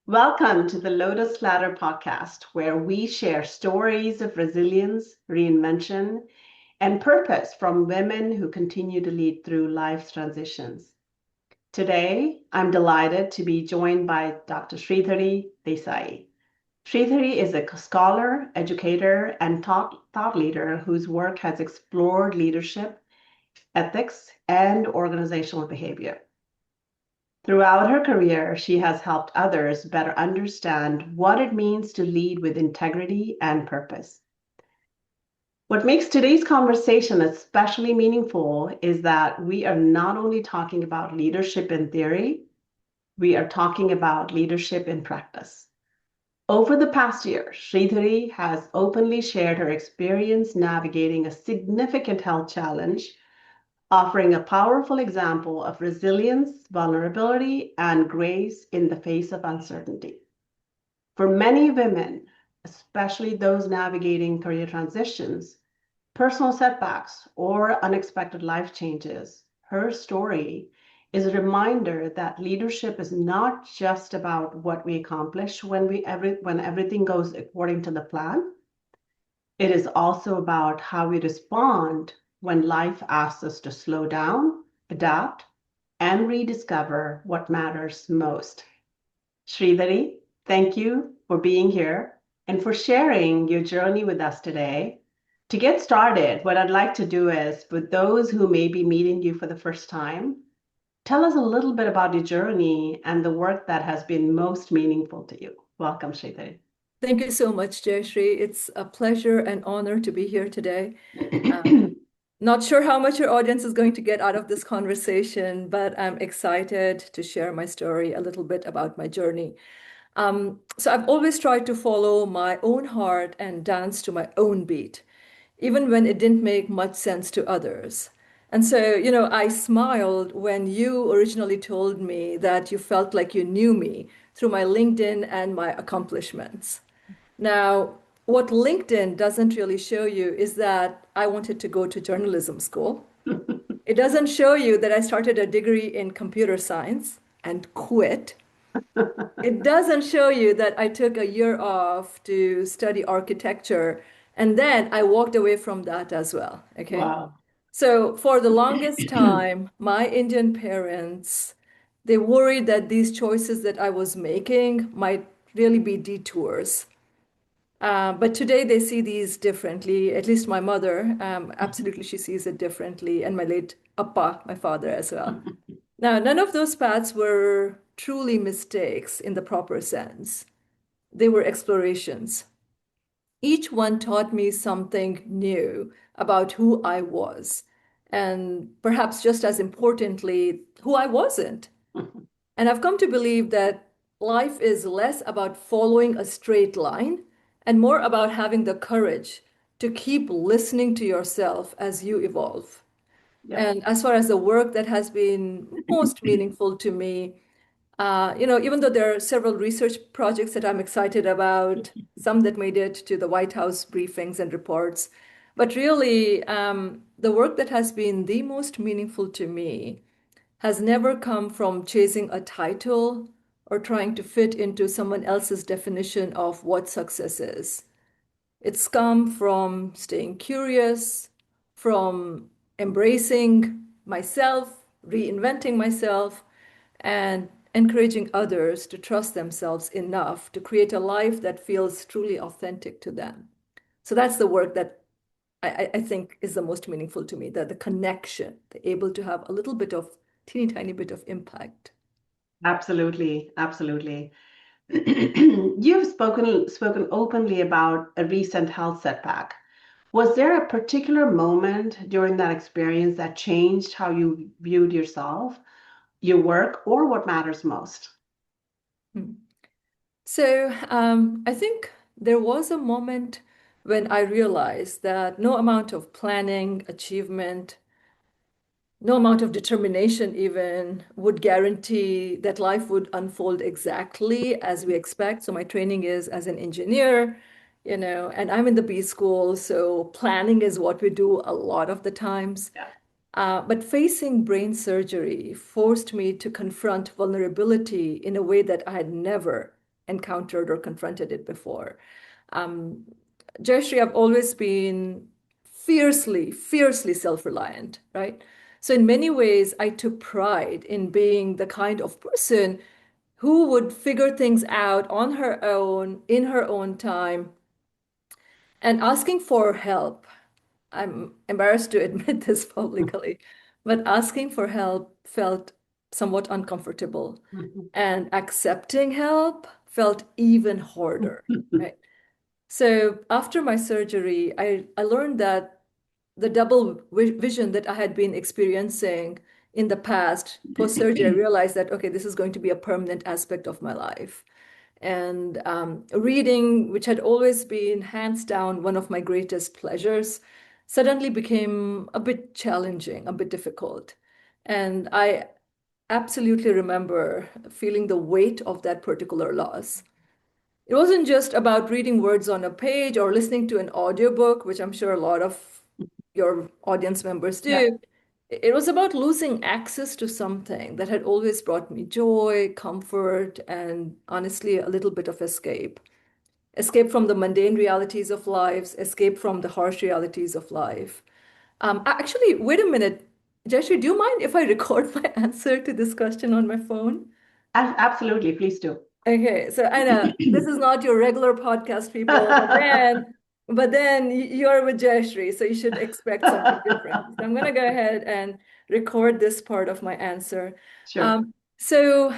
Welcome to the Lotus Ladder Podcast, where we share stories of resilience, reinvention, and purpose from women who continue to lead through life's transitions. Today, I'm delighted to be joined by Dr. Sreedhari Desai. Sreedhari is a scholar, educator, and thought leader whose work has explored leadership, ethics, and organizational behavior. Throughout her career, she has helped others better understand what it means to lead with integrity and purpose. What makes today's conversation especially meaningful is that we are not only talking about leadership in theory, we are talking about leadership in practice. Over the past year, Sreedhari has openly shared her experience navigating a significant health challenge, offering a powerful example of resilience, vulnerability, and grace in the face of uncertainty. For many women, especially those navigating career transitions, personal setbacks, or unexpected life changes, her story is a reminder that leadership is not just about what we accomplish when everything goes according to the plan. It is also about how we respond when life asks us to slow down, adapt, and rediscover what matters most. Sreedhari, thank you for being here and for sharing your journey with us today. To get started, what I'd like to do is, for those who may be meeting you for the first time, tell us a little bit about your journey and the work that has been most meaningful to you. Welcome, Sreedhari. Thank you so much, Jayashree. It's a pleasure and honor to be here today. Not sure how much your audience is going to get out of this conversation, but I'm excited to share my story, a little bit about my journey. So I've always tried to follow my own heart and dance to my own beat, even when it didn't make much sense to others. And so, I smiled when you originally told me that you felt like you knew me through my LinkedIn and my accomplishments. Now, what LinkedIn doesn't really show you is that I wanted to go to journalism school. It doesn't show you that I started a degree in computer science and quit. It doesn't show you that I took a year off to study architecture and then I walked away from that as well. Okay. Wow. So for the longest time, my Indian parents, they worried that these choices that I was making might really be detours. But today they see these differently. At least my mother, absolutely, she sees it differently, and my late Appa, my father as well. Now, none of those paths were truly mistakes in the proper sense. They were explorations. Each one taught me something new about who I was, and perhaps just as importantly, who I wasn't. And I've come to believe that life is less about following a straight line and more about having the courage to keep listening to yourself as you evolve. Yep. And as far as the work that has been most meaningful to me, even though there are several research projects that I'm excited about, some that made it to the White House briefings and reports, but really, the work that has been the most meaningful to me has never come from chasing a title or trying to fit into someone else's definition of what success is. It's come from staying curious, from embracing myself, reinventing myself, and encouraging others to trust themselves enough to create a life that feels truly authentic to them. So that's the work that I think is the most meaningful to me, that the connection, the able to have a little bit of teeny tiny bit of impact. Absolutely, absolutely. You've spoken openly about a recent health setback. Was there a particular moment during that experience that changed how you viewed yourself, your work, or what matters most? Hmm. So I think there was a moment when I realized that no amount of planning, achievement, no amount of determination even would guarantee that life would unfold exactly as we expect. So my training is as an engineer, and I'm in the B school, so planning is what we do a lot of the times. Yeah. But facing brain surgery forced me to confront vulnerability in a way that I had never encountered or confronted it before. Um, Jayashree, I've always been fiercely self-reliant, right? So in many ways, I took pride in being the kind of person who would figure things out on her own, in her own time, and asking for help. I'm embarrassed to admit this publicly, but asking for help felt somewhat uncomfortable, and accepting help felt even harder, right? So after my surgery, I learned that the double vision that I had been experiencing in the past, post-surgery, I realized that, okay, this is going to be a permanent aspect of my life. And reading, which had always been hands down one of my greatest pleasures, suddenly became a bit challenging, a bit difficult. And I absolutely remember feeling the weight of that particular loss. It wasn't just about reading words on a page or listening to an audiobook, which I'm sure a lot of your audience members Yeah. do. It was about losing access to something that had always brought me joy, comfort, and honestly, a little bit of escape. Escape from the mundane realities of life, escape from the harsh realities of life. Actually, wait a minute. Jeshri, do you mind if I record my answer to this question on my phone? Absolutely, please do. Okay, so I know this is not your regular podcast, people, but then you're with Jayashree, so you should expect something different. So I'm gonna go ahead and record this part of my answer. Sure. So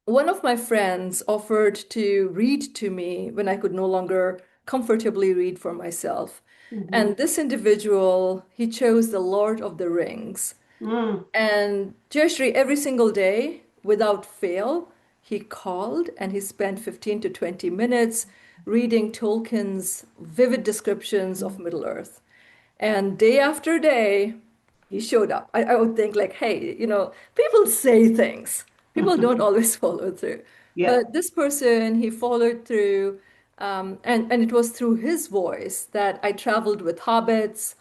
one of my friends offered to read to me when I could no longer comfortably read for myself. Mhm. And this individual, he chose The Lord of the Rings. Mm. And Jayashree, every single day, without fail, he called and he spent 15 to 20 minutes reading Tolkien's vivid descriptions of Middle-earth. And day after day, he showed up. I would think like, hey, people say things. People don't always follow through. Yeah. But this person, he followed through, and it was through his voice that I traveled with hobbits.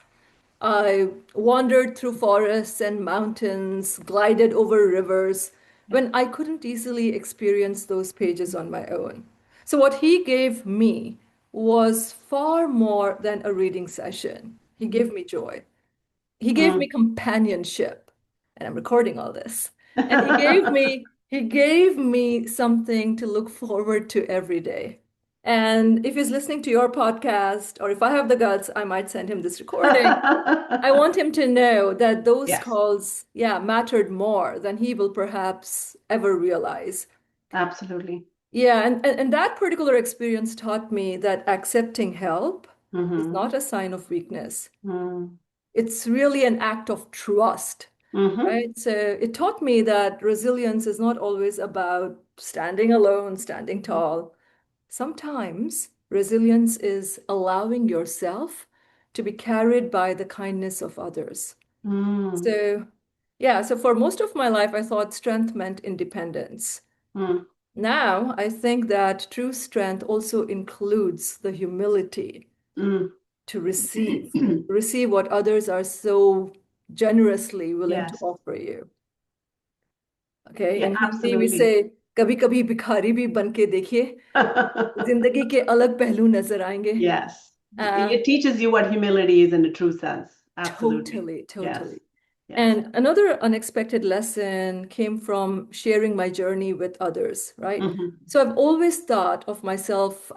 I wandered through forests and mountains, glided over rivers, Yeah. when I couldn't easily experience those pages on my own. So, what he gave me was far more than a reading session. He gave me joy. He gave me Mm. companionship, and I'm recording all this. And he gave me something to look forward to every day. And if he's listening to your podcast, or if I have the guts, I might send him this recording. I want him to know that those Yes, calls, yeah, mattered more than he will perhaps ever realize. absolutely. Yeah, and that particular experience taught me that accepting help is Mm-hmm. not a sign of weakness. Mm. It's really an act of trust, Mm-hmm. right? So it taught me that resilience is not always about standing alone, standing tall. Sometimes resilience is allowing yourself to be carried by the kindness of others. Mm. So, yeah, so for most of my life, I thought strength meant independence. Mm. Now, I think that true strength also includes the humility Mm. to receive what others are so generously willing to Yes. offer you. Okay, Yeah, in Hindi, we absolutely. say, कभी कभी भिखारी भी बन के देखिए, जिंदगी के अलग पहलू नजर आएंगे. Yes. Uh, It teaches you what humility is in a true sense. Absolutely. Totally, Yes. totally. Yes. And another unexpected lesson came from sharing my journey with others, right? Mm-hmm. So I've always thought of myself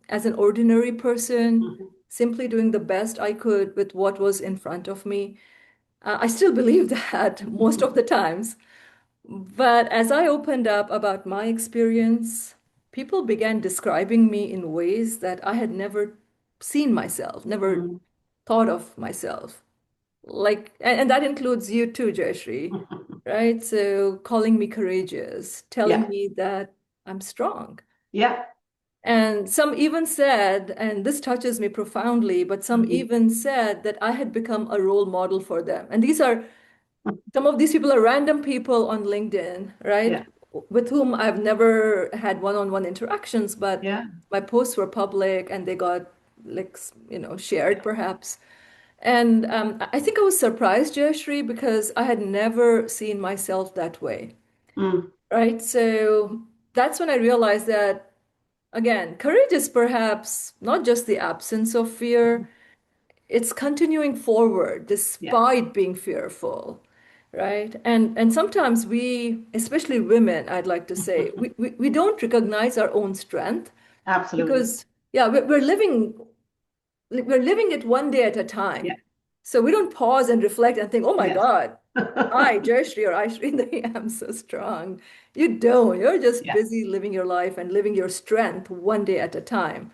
as an ordinary person, Mm-hmm. simply doing the best I could with what was in front of me. I still believe that most of the times. But as I opened up about my experience, people began describing me in ways that I had never seen myself, never Mm. thought of myself. Like, and that includes you too, Jayashree, right? So calling me courageous, telling Yeah. me that I'm strong. Yeah. And some even said, and this touches me profoundly, but some Mhm. even said that I had become a role model for them. And some of these people are random people on LinkedIn, right? Yeah. With whom I've never had one-on-one interactions, but Yeah. my posts were public and they got like, shared perhaps. And I think I was surprised, Jayashree, because I had never seen myself that way, Mm. right? So that's when I realized that, again, courage is perhaps not just the absence of Mhm. fear, it's continuing forward Yeah, despite being fearful, right? And sometimes we, especially women, I'd like to say, we don't recognize our own strength absolutely. because, yeah, we're living it one day at a Yeah, time. So we don't pause and reflect and think, oh my yes. God, I, Jayashree or I, Sreedhari, am so strong. You don't. You're just Yeah, busy living your life and living your strength one day at a time.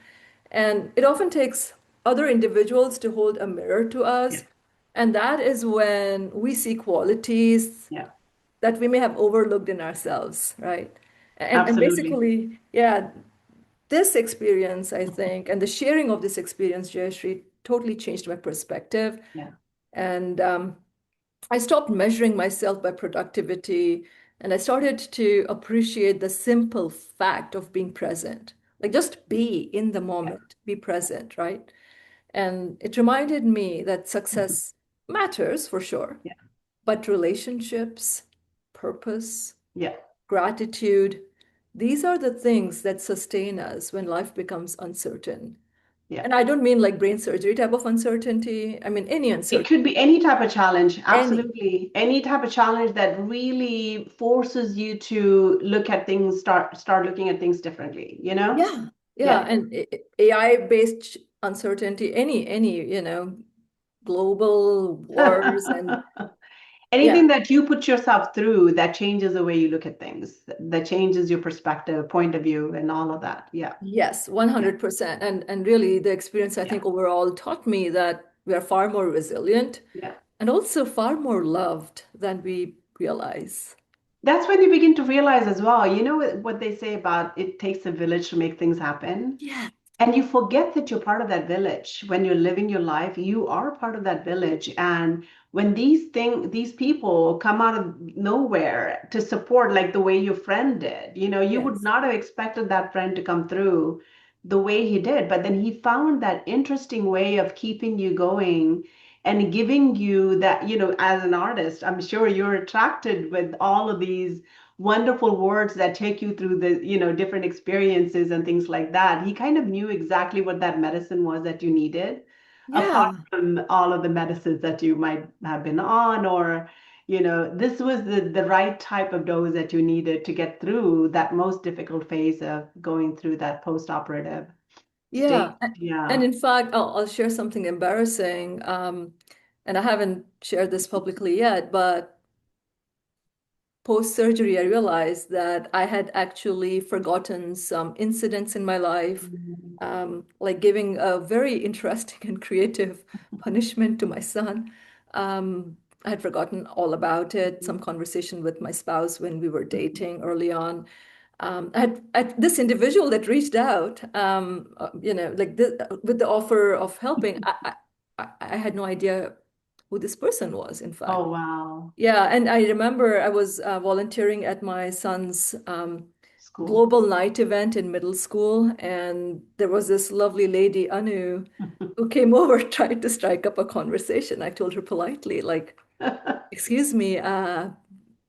And it often takes other individuals to hold a mirror to yeah, us. And that is when we see qualities yeah, that we may have overlooked in ourselves, right? And absolutely. basically, yeah, this experience, I think, and the sharing of this experience, Jayashree, totally changed my perspective. Yeah, And I stopped measuring myself by productivity and I started to appreciate the simple fact of being present. Like just be in the yeah, moment, be present, right? And it reminded me that mhm, success matters for sure, yeah, but relationships, purpose, yeah, gratitude, these are the things that sustain us when life becomes uncertain. yeah. And I don't mean like brain surgery type of uncertainty. I mean any It could uncertainty, be any type of challenge, any. absolutely. Any type of challenge that really forces you to look at things, start looking at things differently, you know? Yeah, yeah, Yeah. and AI-based uncertainty, any, global wars and Anything yeah, that you put yourself through that changes the way you look at things, that changes your perspective, point of view, and all of that. Yeah. yes, Yeah. 100%. And really the experience I Yeah. think overall taught me that we are far more resilient Yeah. and also far more loved than we realize. That's when you begin to realize as well, you know what they say about it takes a village to make things happen? Yeah. And you forget that you're part of that village. When you're living your life, you are part of that village. And when these people come out of nowhere to support, like the way your friend did, you would Yes. not have expected that friend to come through the way he did. But then he found that interesting way of keeping you going and giving you that, as an artist, I'm sure you're attracted with all of these wonderful words that take you through the different experiences and things like that. He kind of knew exactly what that medicine was that you needed, apart Yeah. from all of the medicines that you might have been on, or this was the right type of dose that you needed to get through that most difficult phase of going through that post-operative state. Yeah. And Yeah. in fact, I'll share something embarrassing. And I haven't shared this publicly yet, but post-surgery, I realized that I had actually forgotten some incidents in my life, Mhm. like giving a very interesting and creative punishment to my son. I had forgotten all about it, some conversation with my spouse when we were dating early on. I had this individual that reached out, like with the offer of helping. I had no idea who this person was, in fact. Oh, wow. Yeah, and I remember I was volunteering at my son's School. global night event in middle school, and there was this lovely lady, Anu, who came over, tried to strike up a conversation. I told her politely, like, "Excuse me,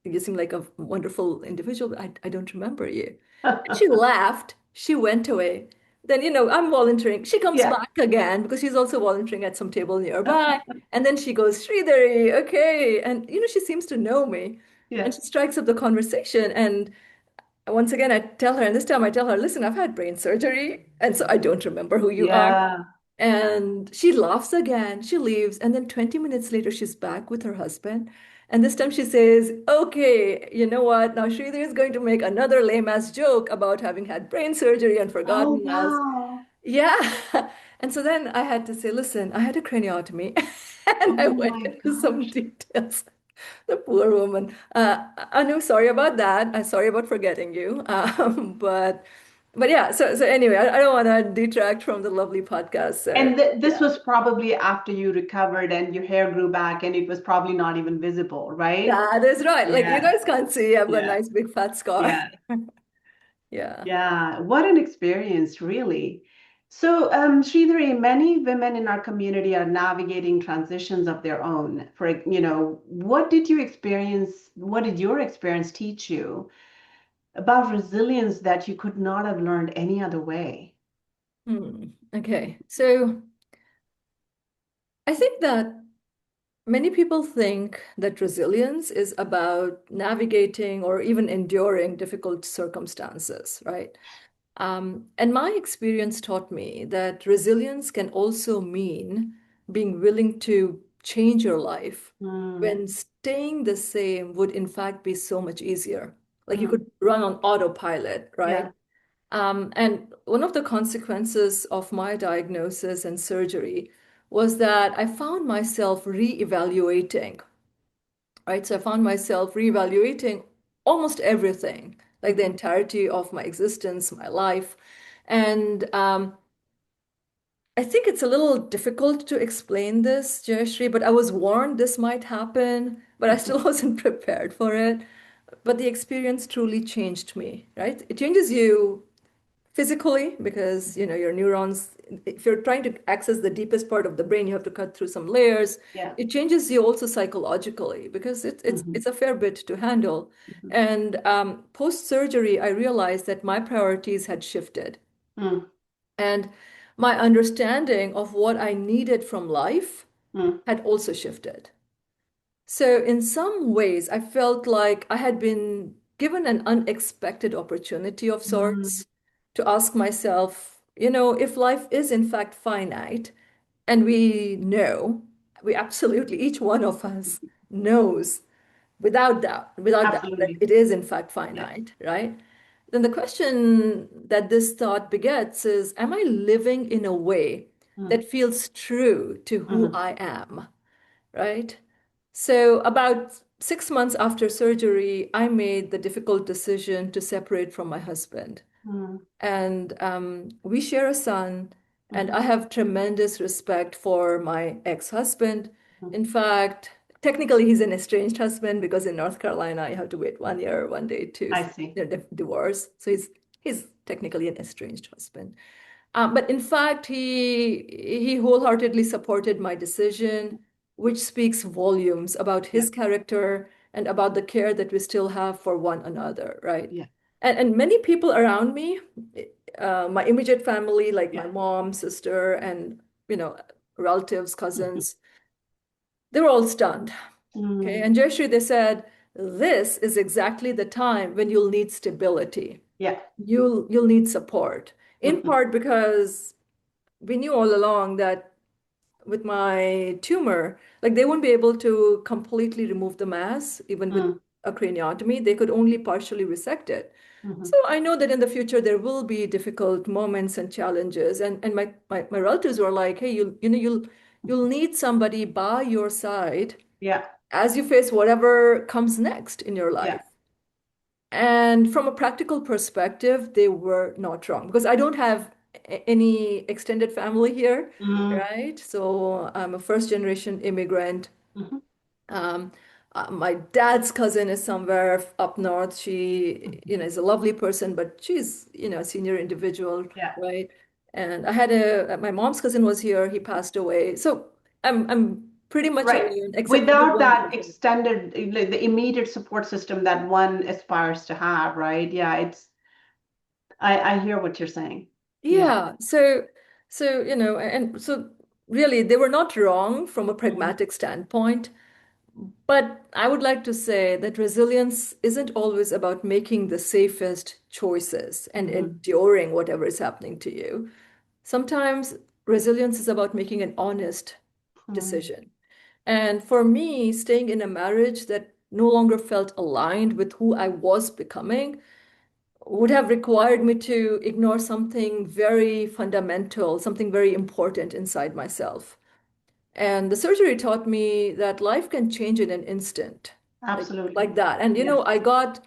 you seem like a wonderful individual. But I don't remember you." And she laughed. She went away. Then, I'm volunteering. She comes Yeah. back again because she's also volunteering at some table nearby. And then she goes, Sreedhari, okay. And, she seems to know me. And Yeah. she strikes up the conversation. And once again, I tell her, and this time I tell her, listen, I've had brain surgery. And so I don't remember who you are. Yeah. And she laughs again. She leaves. And then 20 minutes later, she's back with her husband. And this time she says, okay, you know what? Now Sridhar is going to make another lame ass joke about having had brain surgery and Oh, forgotten us. wow. Yeah. And so then I had to say, listen, I had a craniotomy. And I Oh went my into some gosh. details. The poor woman. Anu, sorry about that. I'm sorry about forgetting you. But yeah, so anyway, I don't want to detract from the lovely podcast. So And th this yeah. was probably after you recovered and your hair grew back and it was probably not even visible, right? That is right. Like you Yeah, guys can't see, I've got a yeah, nice big fat scar. yeah, Yeah. yeah. What an experience, really. So, Sridhari, many women in our community are navigating transitions of their own. What did you experience? What did your experience teach you? about resilience that you could not have learned any other way? Okay. So I think that many people think that resilience is about navigating or even enduring difficult circumstances, right? And my experience taught me that resilience can also mean being willing to change your life Mm, when staying the same would, in fact, be so much easier. Like you mm, could run on autopilot, yeah. right? And one of the consequences of my diagnosis and surgery was that I found myself re-evaluating, right? So I found myself re-evaluating almost everything, like the Mhm, entirety of my existence, my life. And I think it's a little difficult to explain this, Jayashree, but I was warned this might happen, but I mhm. still wasn't prepared for it. But the experience truly changed me, right? It changes you physically because your neurons, if you're trying to access the deepest part of the brain, you have to cut through some layers. Yeah. It changes you also psychologically because it's Mhm, a fair bit to handle. mhm, And post surgery, I realized that my priorities had shifted, mm, and my understanding of what I needed from life mm, had also shifted. So, in some ways, I felt like I had been given an unexpected opportunity of mm, sorts to ask myself, if life is in fact finite, and we absolutely, each one of us knows without doubt that absolutely. it is in fact Yeah. finite, right? Then the question that this thought begets is, am I living in a way Mm, that feels true to who mhm, I am? Right? So, about 6 months after surgery, I made the difficult decision to separate from my husband. mm, And we share a son, and mhm, I have tremendous respect for my ex-husband. mhm. In fact, technically, he's an estranged husband because in North Carolina, you have to wait 1 year, 1 day to I see. divorce. So he's technically an estranged husband. But in fact, he wholeheartedly supported my decision, which speaks volumes about Yeah. his character and about the care that we still have for one another, right? Yeah. And many people around me, my immediate family, like my Yeah. mom, sister, and you know, relatives, Mhm, cousins, they were all stunned. Okay, mm, and Jayashree, they said, this is exactly the time when you'll need stability. yeah. You'll need support, in Mhm, part because we knew all along that with my tumor, like they won't be able to completely remove the mass, even with mm, a craniotomy. They could only partially resect it. mhm, So I know that in the future there will be difficult moments and challenges. And my relatives were like, hey, you'll need somebody by your side yeah. as you face whatever comes next in your Yeah. life. And from a practical perspective, they were not wrong because I don't have any extended family here, Mm, right? So I'm a first generation immigrant. mhm, Um, my dad's cousin is somewhere up north. She, mhm. is a lovely person, but she's, a senior individual, Yeah. right? And I had my mom's cousin was here. He passed away. So I'm pretty much Right. alone, except for the Without one that person. extended, like the immediate support system that one aspires to have, right? Yeah, I hear what you're saying. Yeah. Yeah. So, and so really they were not wrong from a Mhm, pragmatic standpoint, but I would like to say that resilience isn't always about making the safest choices and mhm, enduring whatever is happening to you. Sometimes resilience is about making an honest mhm, decision. And for me, staying in a marriage that no longer felt aligned with who I was becoming would have required me to ignore something very fundamental, something very important inside myself. And the surgery taught me that life can change in an instant, like absolutely. that. And Yes. I got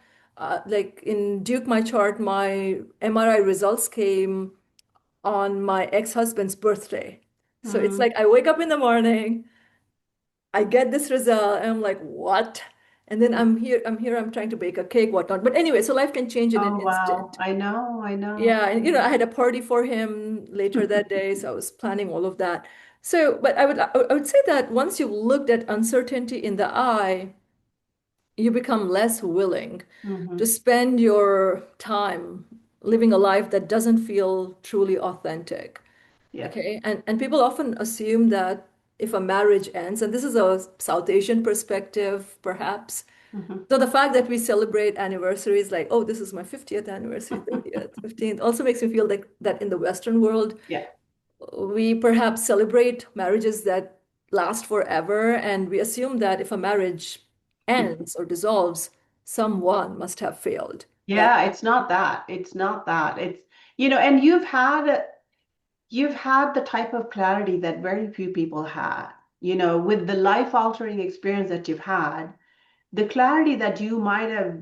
like in Duke My Chart, my MRI results came on my ex-husband's birthday. So it's Mm, like I wake up in the morning, I get this result, and I'm like, what? And then mm. I'm trying to bake a cake, whatnot. But anyway, so life can change in an Oh, wow. instant. I know. I know. Yeah, and I had a party for him later that day, so I was planning all of that. So, but I would say that once you've looked at uncertainty in the eye, you become less willing to Hmm. spend your time living a life that doesn't feel truly authentic. Yeah. Okay. And people often assume that if a marriage ends, and this is a South Asian perspective, perhaps. Hmm. So the fact that we celebrate anniversaries like, oh, this is my 50th anniversary, 30th, 15th, also makes me feel like that in the Western world, Yeah. we perhaps celebrate marriages that last forever, and we assume that if a marriage ends or dissolves, someone must have failed. That, Yeah, it's not that. It's not that. And you've had the type of clarity that very few people had. With the life-altering experience that you've had, the clarity that you might have,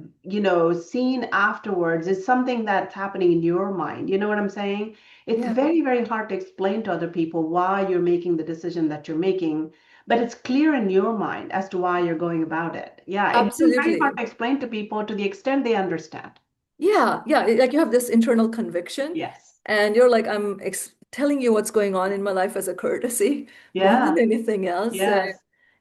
seen afterwards is something that's happening in your mind. You know what I'm saying? It's yeah, very, very hard to explain to other people why you're making the decision that you're making, but it's clear in your mind as to why you're going about it. Yeah, it's just very hard absolutely. to explain to people to the extent they understand. Yeah, yeah. Like you have this internal conviction, Yes. and you're like, I'm ex telling you what's going on in my life as a courtesy more than Yeah. anything else. Yes.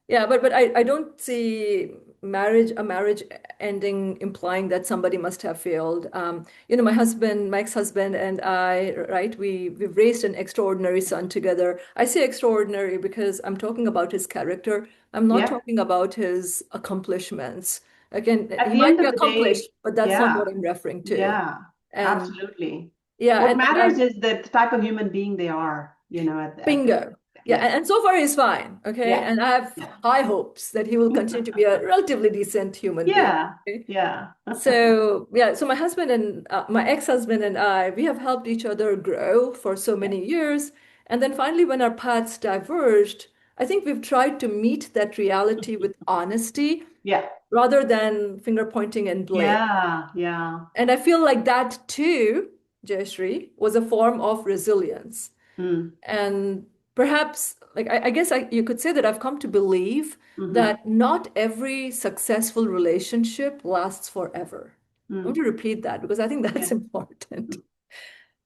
Yeah, but I don't see a marriage ending implying that somebody must have failed. My husband, my ex-husband, and I, right? We've raised an extraordinary son together. I say extraordinary because I'm talking about his character. I'm not Yeah. talking about his accomplishments. Again, At he the might end be of the day, accomplished, but that's not what yeah. I'm referring to. Yeah, And absolutely. yeah, What and matters is the type of human being they are, at the bingo. Yeah, yes. and so far he's fine. Okay. Yeah. And I have Yeah. high hopes that he will continue to be a relatively decent human being. Yeah. Okay? Yeah. So, yeah, so my husband and my ex-husband and I, we have helped each other grow for so Yeah. many years. And then finally, when our paths diverged, I think we've tried to meet that reality with honesty Yeah. rather than finger pointing and blame. Yeah. Yeah. And I feel like that too, Jayashree, was a form of resilience. Mm. And perhaps, like, I guess you could say that I've come to believe Mm-hmm. that not every successful relationship lasts forever. I want Mm. to repeat that because I think that's Yeah. important.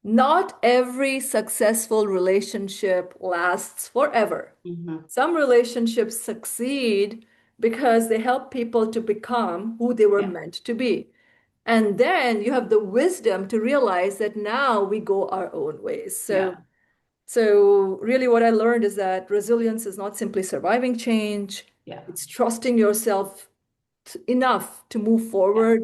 Not every successful relationship lasts forever. Mm-hmm. Some relationships succeed because they help people to become who they were Yeah. meant to be. And then you have the wisdom to realize that now we go our own ways. So Yeah. so really what I learned is that resilience is not simply surviving change, Yeah. it's trusting yourself enough to move Yeah. forward.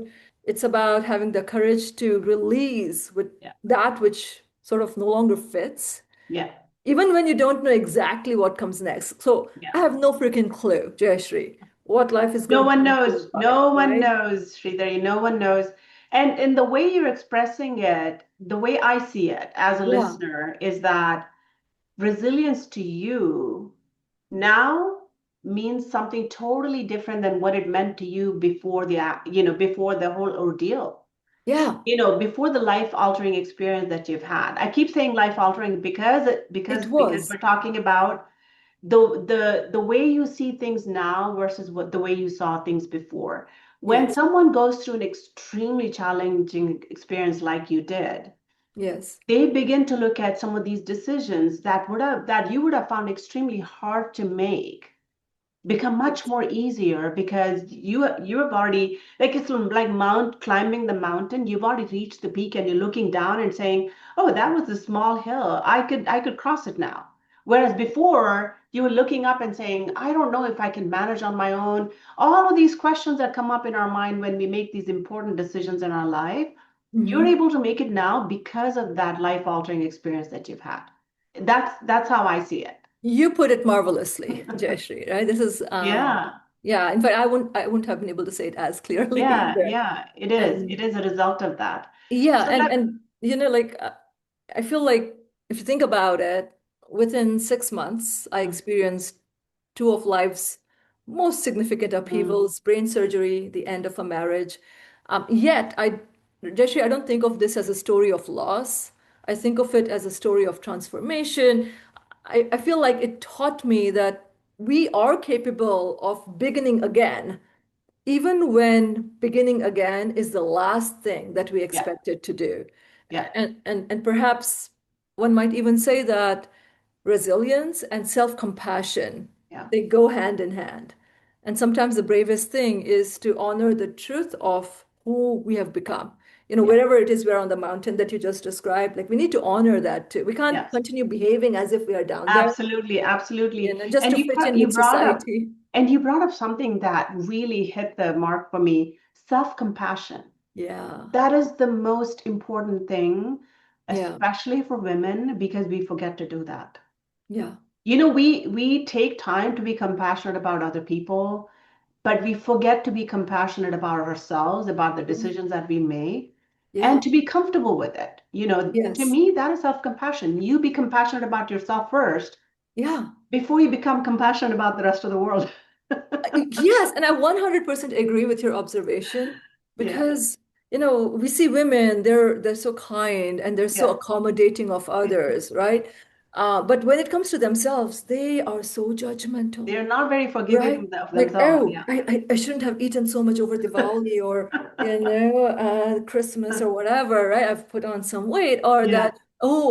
It's about having the courage to release with Yeah. that which sort of no longer fits, Yeah. even when you don't know exactly what comes next. So Yeah. I have no freaking clue, Jayashree, what life is No going to one knows. unfold like, No one right? knows, Sridhari. No one knows. And in the way you're expressing it, the way I see it as a Yeah. listener is that resilience to you now means something totally different than what it meant to you before before the whole ordeal, Yeah, before the life altering experience that you've had. I keep saying life altering because it because was. we're talking about the way you see things now versus what the way you saw things before. When Yes. someone goes through an extremely challenging experience like you did, Yes. they begin to look at some of these decisions that you would have found extremely hard to make become much Yes. more easier because you have already, like, it's like mount climbing the mountain. You've already reached the peak and you're looking down and saying, oh, that was a small hill, I could cross it now. Whereas before you were looking up and saying, I don't know if I can manage on my own. All of these questions that come up in our mind when we make these important decisions in our life, you're Mhm. able to make it now because of that life altering experience that you've had. That's how I see it. You put it marvelously, Jayashree, right? This is Yeah. yeah, in fact I wouldn't have been able to say it as clearly Yeah, either. yeah, it is. It And is a result of that. yeah, So and like I feel like if you think about it, within 6 months, I mm, experienced two of life's most significant mm, upheavals, brain surgery, the end of a marriage. Yet Jayashree, I don't think of this as a story of loss. I think of it as a story of transformation. I feel like it taught me that we are capable of beginning again, even when beginning again is the last thing that we yeah, expected to do. yeah, And perhaps one might even say that resilience and self-compassion, yeah, they go hand in hand. And sometimes the bravest thing is to honor the truth of who we have become. Yeah. Wherever it is we're on the mountain that you just described, like we need to honor that too. We can't Yes. continue behaving as if we are down there, Absolutely, absolutely. just And to you fit in you with brought up society. something that really hit the mark for me, self-compassion. Yeah. That is the most important thing, Yeah. especially for women, because we forget to do that. Yeah. We take time to be compassionate about other people, but we forget to be compassionate about ourselves, about the Yeah. decisions that we make, and Yeah. to be comfortable with it. To Yes. me, that is self-compassion. You be compassionate about yourself first Yeah. before you become compassionate about the rest of the world. Yes, and I 100% agree with your observation Yeah, because, we see women, they're so kind and they're so yeah. accommodating of others, right? But when it comes to themselves, they are so judgmental. They're not very forgiving Right? of Like, themselves. oh, Yeah. I shouldn't have eaten so much over Diwali or, Christmas or whatever, right? I've put on some weight, or Yeah, that, oh,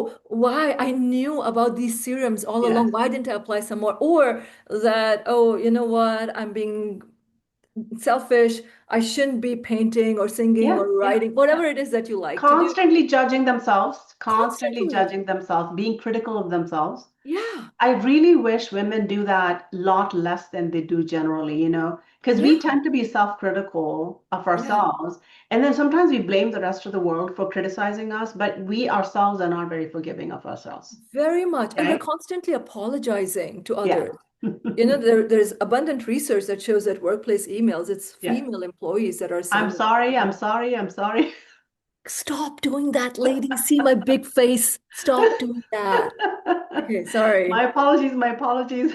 why I knew about these serums all yes, along. Why didn't I apply some more? Or that, oh, you know what? I'm being selfish. I shouldn't be painting or singing yeah, or yeah, writing, yeah. whatever it is that you like to do. Constantly Constantly. judging themselves, being critical of themselves. Yeah. I really wish women do that a lot less than they do generally, because Yeah. we tend to be self-critical of Yeah. ourselves. And then sometimes we blame the rest of the world for criticizing us, but we ourselves are not very forgiving of ourselves, Very much. And we're right? constantly apologizing to Yeah. others. There's abundant research that shows that workplace emails, it's Yeah. female employees that are I'm sending. sorry, I'm sorry, I'm sorry. Stop doing that, lady. See my big face. Stop doing that. Okay, My sorry. apologies, my apologies.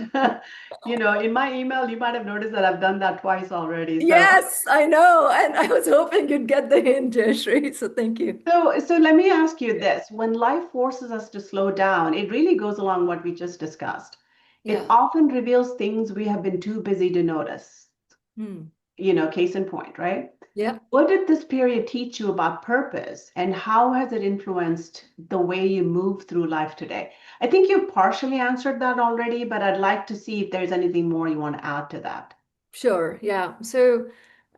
In my email, you might have noticed that I've done that twice already. So, Yes, I know. And I was hoping you'd get the hint, Jayashree. So thank you. so let me ask you this. When life forces us to slow down, it really goes along what we just discussed. It Yeah. often reveals things we have been too busy to notice. Hmm. Case in point, right? Yeah. What did this period teach you about purpose, and how has it influenced the way you move through life today? I think you partially answered that already, but I'd like to see if there's anything more you want to add to that. Sure. Yeah. So,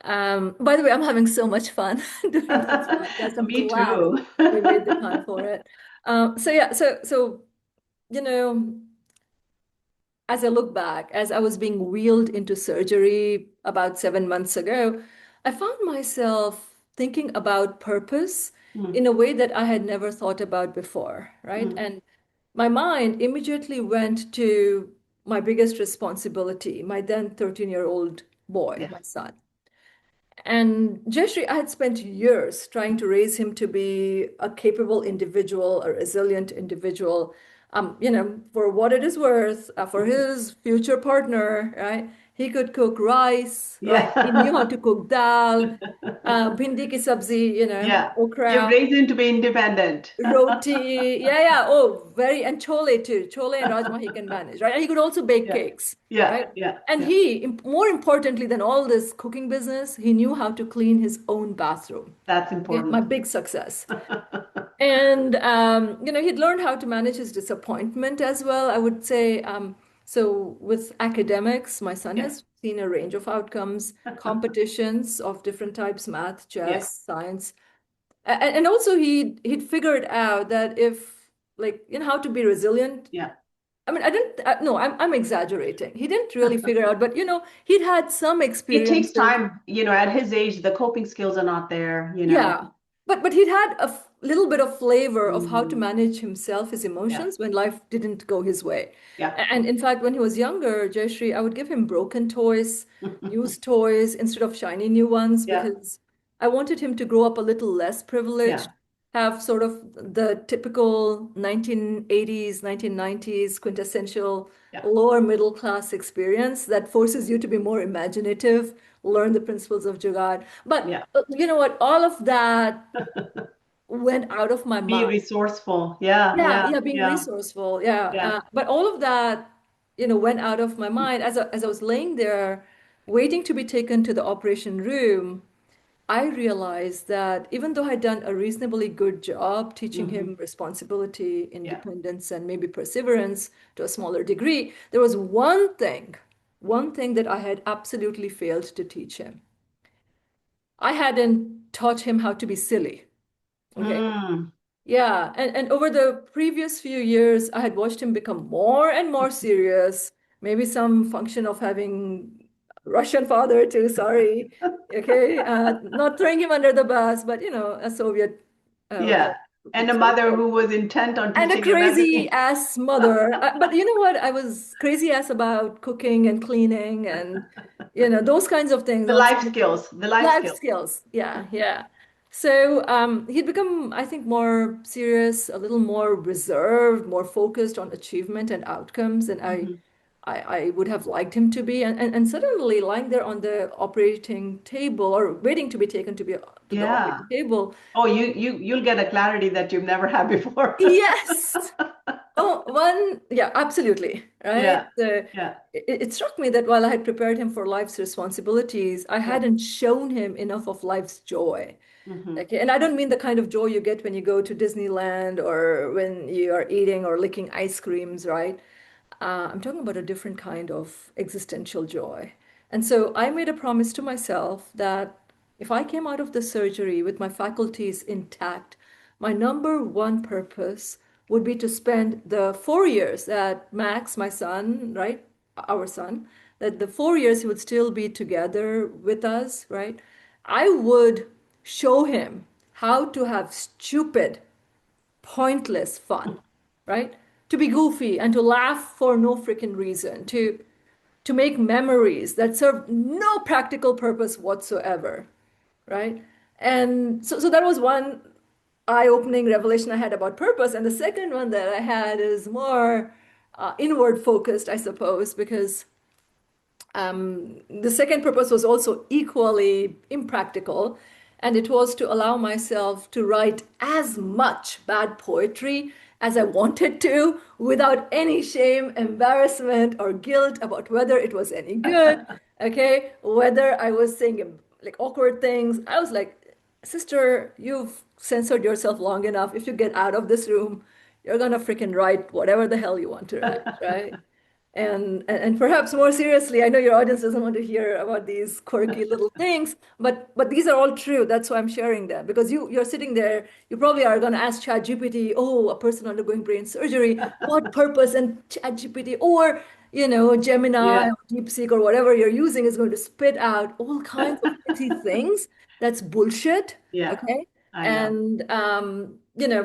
by the way, I'm having so much fun doing this podcast. I'm Me glad too. we made the time for it. So yeah, so you know, as I look back, as I was being wheeled into surgery about 7 months ago, I found myself thinking about purpose Mm, in a way that I had never thought about before, right? mm, And my mind immediately went to my biggest responsibility, my then 13-year-old boy, yes. my son. And Jeshri, I had spent years trying to raise him to be a capable individual, a resilient individual. For what it is worth, for his future partner, right? He could cook rice, right? He knew how Yeah. to cook dal, bhindi ki sabzi, Yeah. You've okra, raised him to be independent. roti. Yeah, yeah. Oh, and chole too. Chole and rajma he can manage, right? And he could also bake Yeah. cakes, Yeah. right? Yeah. And Yeah. more importantly than all this cooking business, he knew how to clean his own bathroom. That's Okay, my important. big success. And he'd learned how to manage his disappointment as well, I would say. So with academics, my son Yeah. has seen a range of outcomes, competitions of different types, math, Yeah. chess, science. And also he'd figured out that if like how to be resilient. Yeah. I mean, I didn't no, I'm exaggerating. He didn't really figure out, but he'd had some It takes experiences. time, at his age, the coping skills are not there. Yeah. But he'd had a little bit of flavor of how to Mm, manage himself, his yeah. emotions when life didn't go his way. Yeah. And in fact, when he was younger, Jayashree, I would give him broken toys, used toys instead of shiny new ones Yeah. because I wanted him to grow up a little less Yeah. privileged, have sort of the typical 1980s, 1990s quintessential Yeah. lower middle class experience that forces you to be more imaginative, learn the principles of Jugaad. But Yeah. you know what? All of that went out of my Be mind. resourceful. Yeah. Yeah, Yeah. yeah, being Yeah. resourceful. Yeah. Yeah. But all of that, went out of my mind as I was laying there waiting to be taken to the operation room. I realized that even though I'd done a reasonably good job teaching Hmm. him responsibility, Yeah. independence, and maybe perseverance to a smaller degree, there was one thing. one thing that I had absolutely failed to teach him. I hadn't taught him how to be silly. Okay. Mm. Yeah, and over the previous few years, I had watched him become more and more serious. Maybe some function of having Russian father too, sorry. Okay, not throwing him under the bus, but a Soviet Yeah. And a mother who was intent on and a teaching him crazy everything. ass mother. But you know what? I was crazy ass about cooking and cleaning and those kinds of things The on life some skills, the life life skills. skills. Yeah, yeah. So he'd become, I think, more serious, a little more reserved, more focused on achievement and outcomes. And Mhm. I would have liked him to be. And suddenly lying there on the operating table or waiting to be taken to the Yeah. operating table. Oh, you'll get a clarity that you've never had before. Yes. Oh, yeah, absolutely. Right. Yeah. Yeah. It struck me that while I had prepared him for life's responsibilities, I Yeah. hadn't shown him enough of life's joy. Hmm. Okay, and I don't mean the kind of joy you get when you go to Disneyland or when you are eating or licking ice creams, right? I'm talking about a different kind of existential joy. And so I made a promise to myself that if I came out of the surgery with my faculties intact, my number one purpose would be to spend the 4 years that Max, my son, right, our son, that the 4 years he would still be together with us, right? I would show him how to have stupid, pointless fun, right? To be goofy and to laugh for no freaking reason, to make memories that serve no practical purpose whatsoever, right? And so that was one eye-opening revelation I had about purpose. And the second one that I had is more inward focused, I suppose, because the second purpose was also equally impractical, and it was to allow myself to write as much bad poetry as I wanted to without any shame, embarrassment, or guilt about whether it was any good, okay? Whether I was saying like awkward things. I was like, sister, you've censored yourself long enough. If you get out of this room, you're gonna freaking write whatever the hell you want to write, right? And perhaps more seriously, I know your audience doesn't want to hear about these quirky little things, but these are all true. That's why I'm sharing them, because you're sitting there, you probably are going to ask ChatGPT, oh, a person undergoing brain surgery, what purpose? And ChatGPT or Gemini Yeah. or DeepSeek or whatever you're using is going to spit out all kinds of pithy things. That's bullshit. Yeah. Okay. I know. And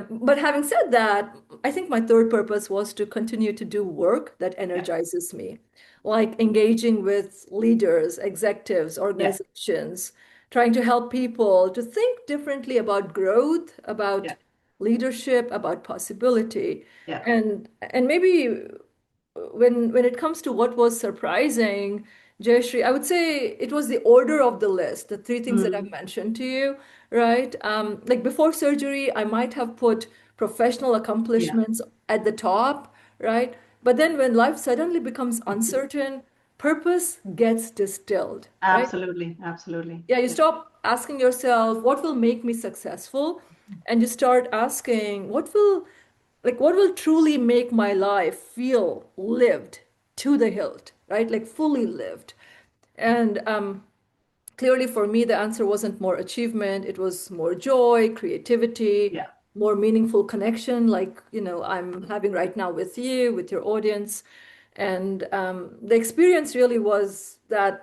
but having said that, I think my third purpose was to continue to do work that Yeah. energizes me, like engaging with leaders, executives, Yeah. organizations, trying to help people to think differently about growth, about Yeah. leadership, about possibility. Yeah. And maybe when it comes to what was surprising, Jayashree, I would say it was the order of the list, the three things that I've Mm. mentioned to you, right? Like before surgery, I might have put professional Yeah. accomplishments at the top, right? But then when life suddenly becomes uncertain, purpose gets distilled, right? Absolutely. Absolutely. Yeah, you Yeah. stop asking yourself, what will make me successful? And you start asking, what will truly make my life feel lived to the hilt, right? Like fully lived. And clearly for me, the answer wasn't more achievement, it was more joy, creativity, Yeah. more meaningful connection, like, I'm having right now with you, with your audience. And the experience really was that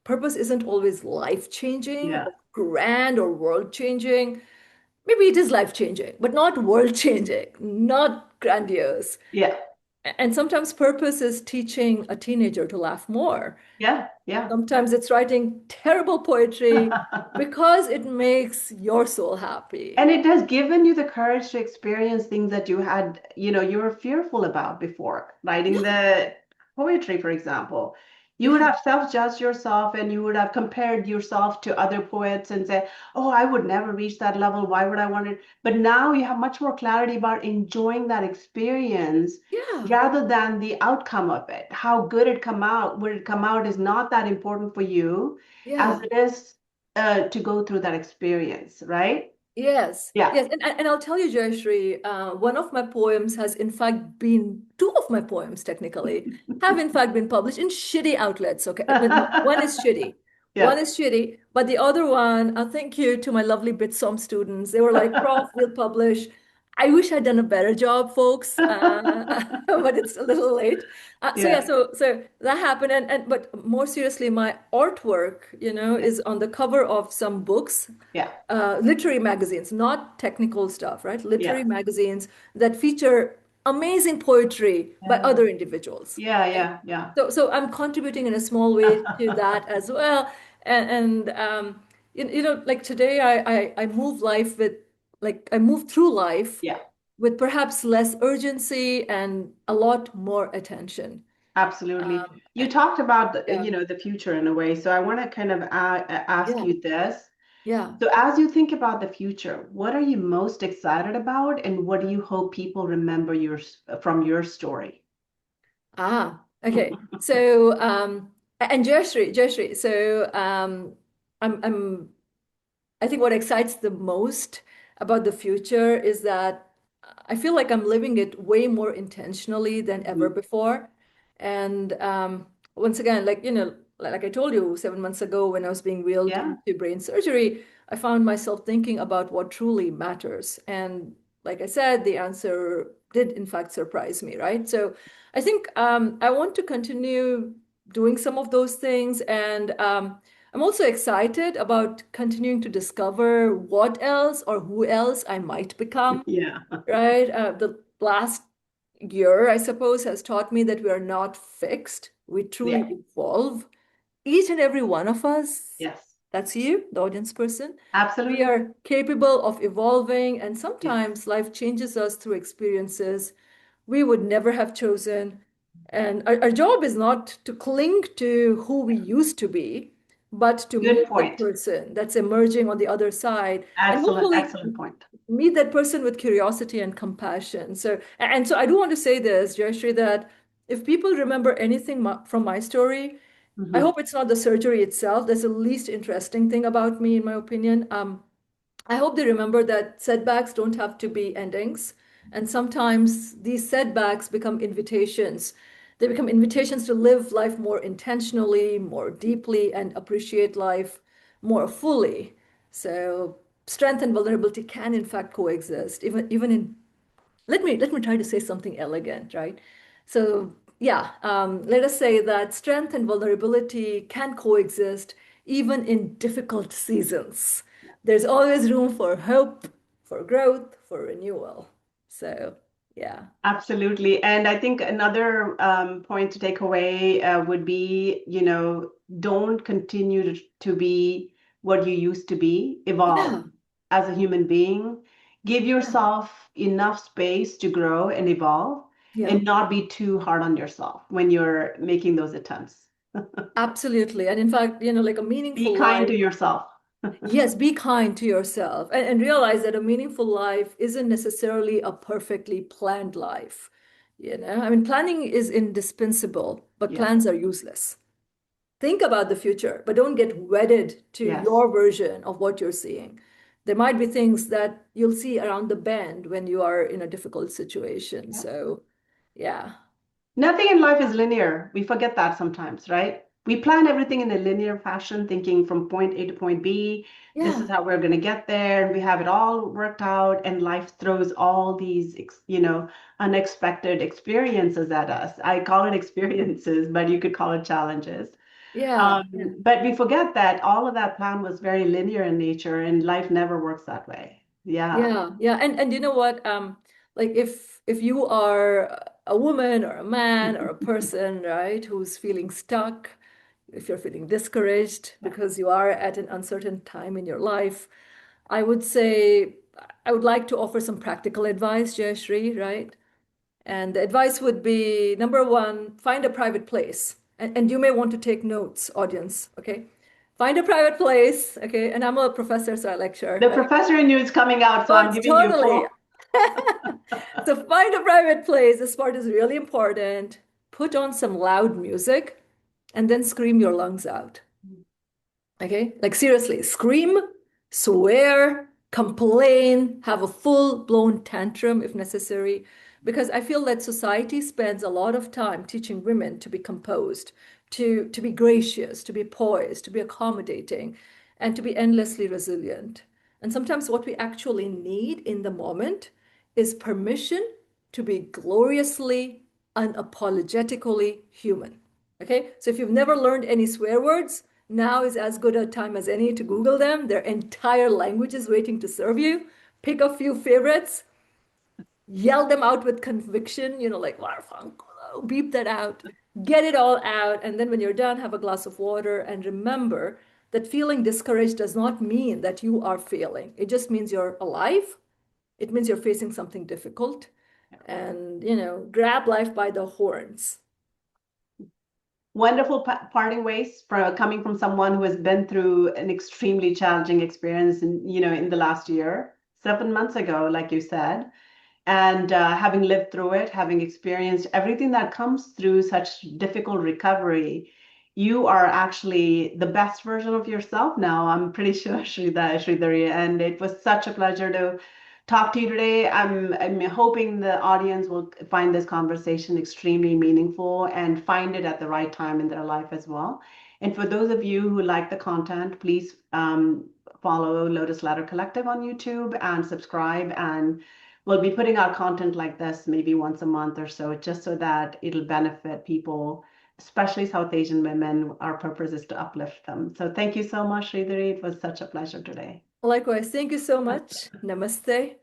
purpose isn't always life-changing Yeah. or grand or world-changing. Maybe it is life-changing, but not world-changing, not grandiose. Yeah. And sometimes purpose is teaching a teenager to laugh more. Yeah. Yeah. Sometimes it's writing terrible poetry because it makes your soul happy. And it has given you the courage to experience things that you had, you were fearful about before. Writing Yeah, the poetry, for example. You would yeah, have self-judged yourself and you would have compared yourself to other poets and say, oh, I would never reach that level. Why would I want it? But now you have much more clarity about enjoying that experience yeah, rather than the outcome of it. How good it come out, would it come out is not that important for you as yeah. it is to go through that experience, right? Yes, Yeah. yes, and I'll tell you, Jayashree, one of my poems has in fact been, two of my poems technically have in fact been published in shitty outlets. Okay, but one is shitty, Yeah. but the other one, thank you to my lovely Bitsom students. They were like, "Prof, we'll publish." I wish I'd done a better job, folks, but it's a little late. So yeah, Yeah. so that happened, and but more seriously, my artwork, Yeah. is on the cover of some books, Yeah. literary magazines, not technical stuff, right? Literary Yeah. magazines that feature amazing poetry by Yeah. other individuals. Yeah. Okay? Yeah. Yeah. So I'm contributing in a small way to that as well. And like today, I move life with, like, I move through life Yeah. with perhaps less urgency and a lot more attention. Absolutely. Um, You talked about yeah, the future in a way. So I want to kind of ask yeah, you this. yeah. So as you think about the future, what are you most excited about, and what do you hope people remember from your story? Okay. So, and Jayashree, so I'm I think what excites the most about the future is that I feel like I'm living it way more intentionally than ever Mhm. before. And once again, like I told you 7 months ago when I was being wheeled Yeah. into brain surgery, I found myself thinking about what truly matters. And like I said, the answer did in fact surprise me, right? So I think I want to continue doing some of those things. And I'm also excited about continuing to discover what else or who else I might become, Yeah. right? The last year, I suppose, has taught me that we are not fixed. We truly Yeah. evolve. Each and every one of us, Yes. that's you, the audience person, we Absolutely. are capable of evolving, and Yes. sometimes life changes us through experiences we would never have chosen. And our job is not to cling to who we used to be, but to Good meet the point. person that's emerging on the other side, and Excellent, hopefully excellent point. meet that person with curiosity and compassion. So I do want to say this, Jayashree, that if people remember anything from my story, I Hmm. hope it's not the surgery itself. That's the least interesting thing about me, in my opinion. I hope they remember that setbacks don't have to be endings. And sometimes these setbacks become invitations. They become invitations to live life more intentionally, more deeply, and appreciate life more fully. So strength and vulnerability can in fact coexist, even in, let me try to say something elegant, right? So yeah, let us say that strength and vulnerability can coexist even in difficult seasons. There's always room for hope, for growth, for renewal. So yeah, Absolutely. And I think another point to take away would be, don't continue to be what you used to be. yeah, Evolve as a human being. Give yeah, yourself enough space to grow and evolve, yeah, and not be too hard on yourself when you're making those attempts. absolutely. And in fact, like a Be meaningful kind life. to yourself. Yes, be kind to yourself, and realize that a meaningful life isn't necessarily a perfectly planned life. I mean, planning is indispensable, but Yeah. plans are useless. Think about the future, but don't get wedded to Yes. your version of what you're seeing. There might be things that you'll see around the bend when you are in a difficult situation. So, yeah. Nothing in life is linear. We forget that sometimes, right? We plan everything in a linear fashion, thinking from point A to point B, this is Yeah. how we're going to get there, and we have it all worked out, and life throws all these, unexpected experiences at us. I call it experiences, but you could call it challenges. Yeah. Yeah. But we forget that all of that plan was very linear in nature, and life never works that way. Yeah. Yeah, yeah, and you know what? Like if you are a woman or a man or a person, right, who's feeling stuck, if you're feeling discouraged because you are at an uncertain time in your life, I would say I would like to offer some practical advice, Jayashree, right? And the advice would be number one, find a private place. And you may want to take notes, audience, okay? Find a private place, okay? And I'm a professor, so I lecture, The right? professor in you is coming out, so Oh, I'm it's giving you totally. full. So find a private place. This part is really important. Put on some loud music and then scream your lungs out. Okay? Like seriously, scream, swear, complain, have a full-blown tantrum if necessary, because I feel that society spends a lot of time teaching women to be composed, to be gracious, to be poised, to be accommodating, and to be endlessly resilient. And sometimes what we actually need in the moment is permission to be gloriously, unapologetically human. Okay, so if you've never learned any swear words, now is as good a time as any to Google them. Their entire language is waiting to serve you. Pick a few favorites, yell them out with conviction, like beep that out, get it all out. And then when you're done, have a glass of water and remember that feeling discouraged does not mean that you are failing. It just means you're alive. It means you're facing something difficult. And, grab life by the horns. Wonderful parting ways coming from someone who has been through an extremely challenging experience in the last year, 7 months ago, like you said, and having lived through it, having experienced everything that comes through such difficult recovery, you are actually the best version of yourself now. I'm pretty sure, Sreedhari, and it was such a pleasure to talk to you today. I'm hoping the audience will find this conversation extremely meaningful and find it at the right time in their life as well. And for those of you who like the content, please follow Lotus Ladder Collective on YouTube and subscribe. And we'll be putting out content like this maybe once a month or so, just so that it'll benefit people, especially South Asian women. Our purpose is to uplift them. So thank you so much, Sreedhari. It was such a pleasure today. Likewise, thank you so much. Namaste.